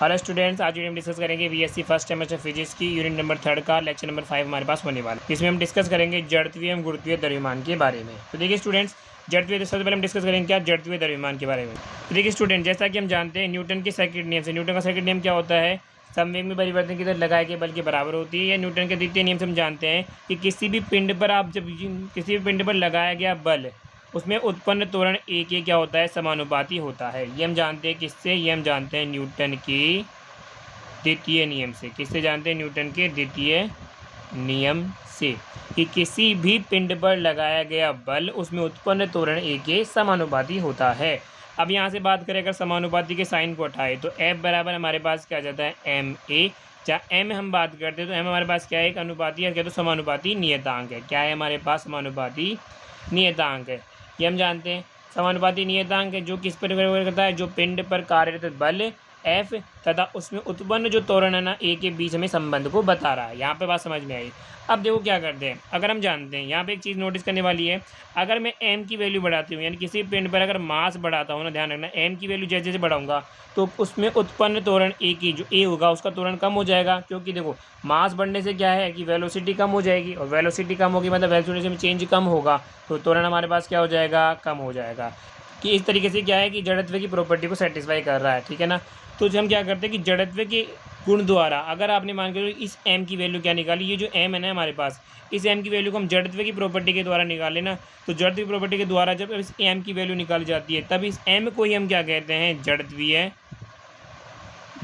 Hello students, आज हम discuss करेंगे बीएससी फर्स्ट सेमेस्टर फिजिक्स की यूनिट नंबर 3 का लेक्चर नंबर 5 हमारे पास होने वाला है। इसमें हम डिस्कस करेंगे जड़त्वीय एवं गुरुत्वीय द्रव्यमान के बारे में। तो देखिए स्टूडेंट्स, जड़त्वीय सबसे पहले हम डिस्कस करेंगे क्या जड़त्वीय द्रव्यमान के बारे में। तो देखिए स्टूडेंट, जैसा कि हम जानते हैं न्यूटन के सर्किट नियम से, न्यूटन का सर्किट नियम क्या होता है, समवेग में परिवर्तन की दर लगाए गए बल के बराबर होती है। या न्यूटन के द्वितीय नियम से हम जानते हैं कि किसी भी पिंड पर किसी भी पिंड पर लगाया गया बल, उसमें उत्पन्न त्वरण ए के क्या होता है, समानुपाती होता है। ये हम जानते हैं किससे, ये हम जानते हैं न्यूटन के द्वितीय नियम से। किससे जानते हैं, न्यूटन के द्वितीय नियम से, कि किसी भी पिंड पर लगाया गया बल उसमें उत्पन्न त्वरण ए के समानुपाती होता है। अब यहाँ से बात करें, अगर समानुपाती के साइन को हटाए तो F बराबर हमारे पास क्या आ जाता है, एम ए। जहाँ एम हम बात करते हैं तो एम हमारे पास क्या है, एक अनुपाती है, क्या तो समानुपाती नियतांक है। क्या है हमारे पास, समानुपाती नियतांक है। ये हम जानते हैं समानुपाती नियतांक है जो किस पर निर्भर करता है, जो पिंड पर कार्यरत बल F तथा उसमें उत्पन्न जो त्वरण है ना ए के बीच हमें संबंध को बता रहा है। यहाँ पे बात समझ में आई। अब देखो क्या करते हैं, अगर हम जानते हैं यहाँ पे एक चीज़ नोटिस करने वाली है, अगर मैं m की वैल्यू बढ़ाती हूँ, यानी किसी पिंड पर अगर मास बढ़ाता हूँ ना, ध्यान रखना m की वैल्यू जैसे जैसे बढ़ाऊंगा तो उसमें उत्पन्न त्वरण ए की जो ए होगा उसका त्वरण कम हो जाएगा। क्योंकि देखो मास बढ़ने से क्या है कि वेलोसिटी कम हो जाएगी, और वेलोसिटी कम होगी मतलब वेलोसिटी में चेंज कम होगा, तो त्वरण हमारे पास क्या हो जाएगा, कम हो जाएगा। कि इस तरीके से क्या है कि जड़त्व की प्रॉपर्टी को सेटिस्फाई कर रहा है, ठीक है ना। तो हम क्या करते हैं कि जड़त्व के गुण द्वारा अगर आपने मान के इस m की वैल्यू क्या निकाली, ये जो m है ना हमारे पास, इस m की वैल्यू को हम जड़त्व की प्रॉपर्टी के द्वारा निकाल लेना, तो जड़त्व की प्रॉपर्टी के द्वारा जब इस m की वैल्यू निकाली जाती है तब इस m को ही हम क्या कहते हैं, जड़त्वीय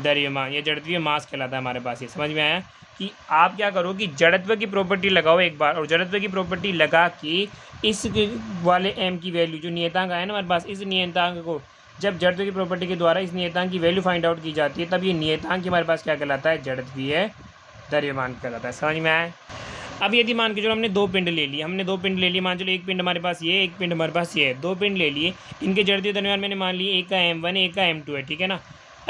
द्रव्यमान या जड़त्वीय मास कहलाता है हमारे पास। ये समझ में आया कि आप क्या करो कि जड़त्व की प्रॉपर्टी लगाओ एक बार, और जड़त्व की प्रॉपर्टी लगा के इस वाले m की वैल्यू जो नियतांक आया ना हमारे पास, इस नियतांक को जब जड़त्व की प्रॉपर्टी के द्वारा इस नियतांक की वैल्यू फाइंड आउट की जाती है तब ये नियतांक हमारे पास क्या कहलाता है, जड़त्वीय द्रव्यमान कहलाता है। समझ में आया। अब यदि मान के चलो हमने दो पिंड ले लिए, मान चलो एक पिंड हमारे पास ये, एक पिंड हमारे पास ये है, दो पिंड ले लिए, इनके जड़त्वीय द्रव्यमान मैंने मान लिए एक का m1 है, एक का m2 है, ठीक है ना।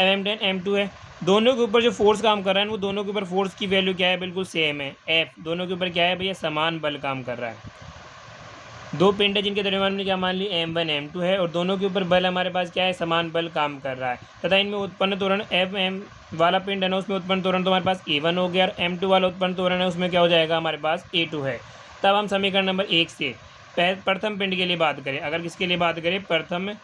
m10 m2 है, दोनों के ऊपर जो फोर्स काम कर रहा है वो दोनों के ऊपर फोर्स की वैल्यू क्या है, बिल्कुल सेम है, F। दोनों के ऊपर क्या है भैया, समान बल काम कर रहा है। दो पिंड है जिनके द्रव्यमान में क्या मान ली, m1 m2 है, और दोनों के ऊपर बल हमारे पास क्या है, समान बल काम कर रहा है, तथा इनमें उत्पन्न त्वरण m वाला पिंड है ना उसमें उत्पन्न त्वरण तो हमारे पास a1 हो गया, और m2 वाला उत्पन्न त्वरण है उसमें क्या हो जाएगा, हमारे पास a2 है। तब हम समीकरण नंबर 1 से प्रथम पिंड के लिए बात करें, अगर किसके लिए बात करें, प्रथम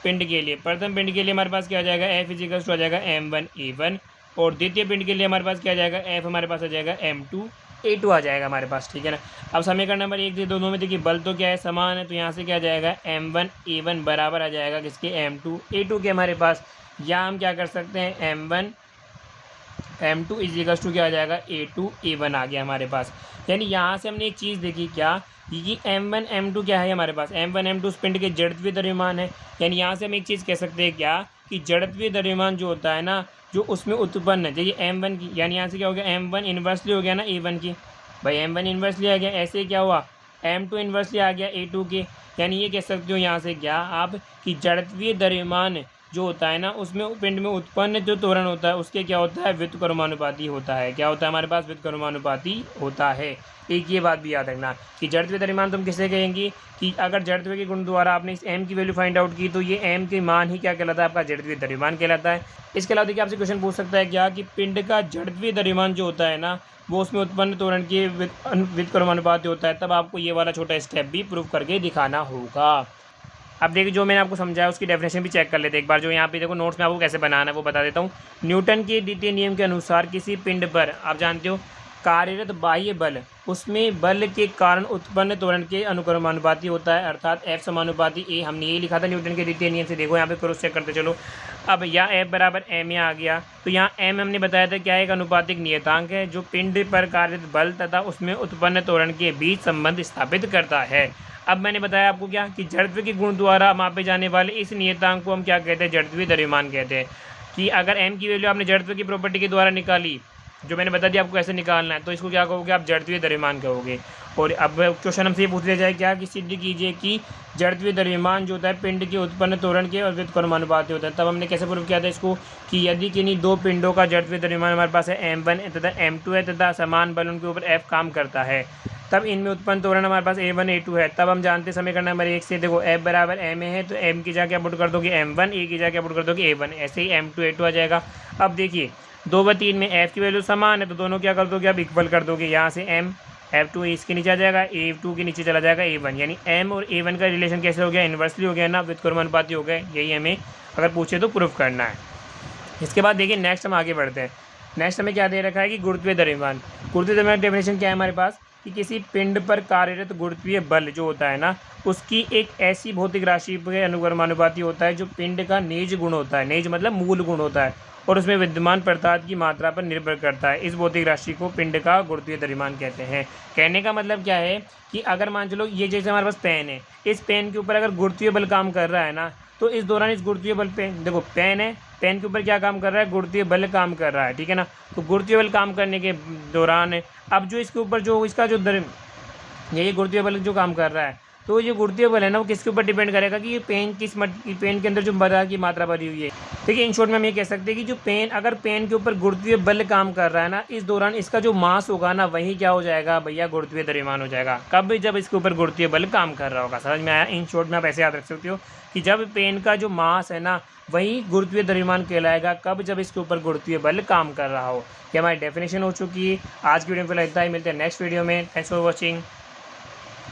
पिंड के लिए हमारे पास क्या आ जाएगा, F इजिकल्स टू आ जाएगा m1 a1, और द्वितीय पिंड के लिए हमारे पास क्या आ जाएगा, F हमारे पास आ जाएगा m2 a2 आ जाएगा हमारे पास, ठीक है ना। अब समीकरण नंबर 1 से दोनों में देखिए बल तो क्या है, समान है, तो यहाँ से क्या आ जाएगा, m1 a1 बराबर आ जाएगा किसके, m2 a2 के हमारे पास। या हम क्या कर सकते हैं, m1 m2 इजिकल्स टू क्या आ जाएगा, a2 a1 आ गया हमारे पास। यानी यहाँ से हमने एक चीज़ देखी क्या, ये m1 m2 क्या है हमारे पास, m1 m2 उस पिंड के जड़त्वीय द्रव्यमान है। यानी यहाँ से हम एक चीज़ कह सकते हैं क्या, कि जड़त्वीय द्रव्यमान जो होता है ना, जो उसमें उत्पन्न है, जैसे m1 की, यानी यहाँ से क्या हो गया, m1 इन्वर्सली हो गया ना a1 की, भाई m1 इन्वर्सली आ गया, ऐसे क्या हुआ, m2 इन्वर्सली आ गया a2 के। यानी ये कह सकते हो यहाँ से क्या आप, कि जड़त्वीय द्रव्यमान जो होता है ना उसमें पिंड में उत्पन्न जो त्वरण होता है उसके क्या होता है, व्युत्क्रमानुपाती होता है। क्या होता है हमारे पास, व्युत्क्रमानुपाती होता है। एक ये बात भी याद रखना कि जड़त्वीय द्रव्यमान तुम किसे कहेंगी, कि अगर जड़त्व के गुण द्वारा आपने इस m की वैल्यू फाइंड आउट की तो ये m के मान ही क्या कहलाता है, आपका जड़त्वीय द्रव्यमान कहलाता है। इसके अलावा देखिए आपसे क्वेश्चन पूछ सकता है क्या, कि पिंड का जड़त्वीय द्रव्यमान जो होता है ना वो उसमें उत्पन्न त्वरण के व्युत्क्रमानुपाती होता है, तब आपको ये वाला छोटा स्टेप भी प्रूव करके दिखाना होगा। अब देखिए जो मैंने आपको समझाया उसकी डेफिनेशन भी चेक कर लेते हैं एक बार। जो यहाँ पे देखो नोट्स में आपको कैसे बनाना है वो बता देता हूँ। न्यूटन के द्वितीय नियम के अनुसार किसी पिंड पर आप जानते हो कार्यरत बाह्य बल उसमें बल के कारण उत्पन्न त्वरण के अनुक्रमानुपाती होता है, अर्थात F समानुपाती A। हमने ये लिखा था न्यूटन के द्वितीय नियम से। देखो यहाँ पे क्रॉस चेक करते चलो। अब यहाँ F बराबर m आ गया, तो यहाँ m हमने बताया था क्या, एक अनुपातिक नियतांक है जो पिंड पर कार्यरत बल तथा उसमें उत्पन्न त्वरण के बीच संबंध स्थापित करता है। अब मैंने बताया आपको क्या, कि जड़त्व के गुण द्वारा मापे जाने वाले इस नियतांक को हम क्या कहते हैं, जड़त्वीय द्रव्यमान कहते हैं। कि अगर m की वैल्यू आपने जड़त्व की प्रॉपर्टी के द्वारा निकाली, जो मैंने बता दिया आपको कैसे निकालना है, तो इसको क्या कहोगे आप, जड़त्वीय द्रव्यमान कहोगे। और अब क्वेश्चन हमसे ये पूछ लिया जाए क्या, कि सिद्ध कीजिए कि जड़त्वीय द्रव्यमान जो होता है पिंड के उत्पन्न त्वरण के और व्युत्क्रमानुपाती होता है। तब हमने कैसे प्रूव किया था इसको, कि यदि किन्हीं दो पिंडों का जड़त्वीय द्रव्यमान हमारे पास है m1 तथा m2 है, तथा समान बल उनके ऊपर F काम करता है, तब इनमें उत्पन्न त्वरण हमारे पास a1 a2 है। तब हम जानते हैं समीकरण नंबर 1 से, देखो F बराबर m है तो m की जगह पुट कर दोगे m1, a की जगह पुट कर दोगे a1, ऐसे ही m2 a2 आ जाएगा। अब देखिए 2/3 में एफ की वैल्यू समान है तो दोनों क्या कर दोगे, अब इक्वल कर दोगे। यहाँ से एम F2 इसके नीचे आ जाएगा, A2 के नीचे चला जाएगा A1, यानी M और A1 का रिलेशन कैसे हो गया, इन्वर्सली हो गया ना, व्युत्क्रमानुपाती हो गए। यही हमें अगर पूछे तो प्रूफ करना है। इसके बाद देखिए नेक्स्ट हम आगे बढ़ते हैं। नेक्स्ट हमें क्या दे रखा है कि गुरुत्वीय द्रव्यमान। गुरुत्वीय द्रव्यमान डेफिनेशन क्या है हमारे पास कि किसी पिंड पर कार्यरत गुरुत्वीय बल जो होता है ना, उसकी एक ऐसी भौतिक राशि के अनुक्रमानुपाती होता है जो पिंड का निज गुण होता है, निज मतलब मूल गुण होता है, और उसमें विद्यमान पदार्थ की मात्रा पर निर्भर करता है। इस भौतिक राशि को पिंड का गुरुत्वीय द्रव्यमान कहते हैं। कहने का मतलब क्या है कि अगर मान चलो ये जैसे हमारे पास पेन है, इस पेन के ऊपर अगर गुरुत्वीय बल काम कर रहा है ना, तो इस दौरान इस गुरुत्वीय बल पे देखो पेन है, पेन के ऊपर क्या काम कर रहा है, गुरुत्वीय बल काम कर रहा है, ठीक है ना। तो गुरुत्वीय बल काम करने के दौरान अब जो इसके ऊपर जो इसका जो ये गुरुत्वीय बल जो काम कर रहा है, तो ये गुरुत्वीय बल है ना वो किसके ऊपर डिपेंड करेगा कि ये पेन पेन के अंदर जो बल की मात्रा भरी हुई है। ठीक है, इन शॉर्ट में हम ये कह सकते हैं कि जो पेन अगर पेन के ऊपर गुरुत्वीय बल काम कर रहा है ना, इस दौरान इसका जो मास होगा ना वही क्या हो जाएगा भैया, गुरुत्वीय द्रव्यमान हो जाएगा। कब, जब इसके ऊपर गुरुत्वीय बल काम कर रहा होगा। समझ में आया। इन शॉर्ट में आप ऐसे याद रख सकते हो कि जब पेन का जो मास है ना वही गुरुत्वीय द्रव्यमान कहलाएगा। कब, जब इसके ऊपर गुरुत्वीय बल काम कर रहा हो। ये हमारी डेफिनेशन हो चुकी है। आज की वीडियो में फिलहाल इतना ही, मिलते हैं नेक्स्ट वीडियो में। Thanks for watching.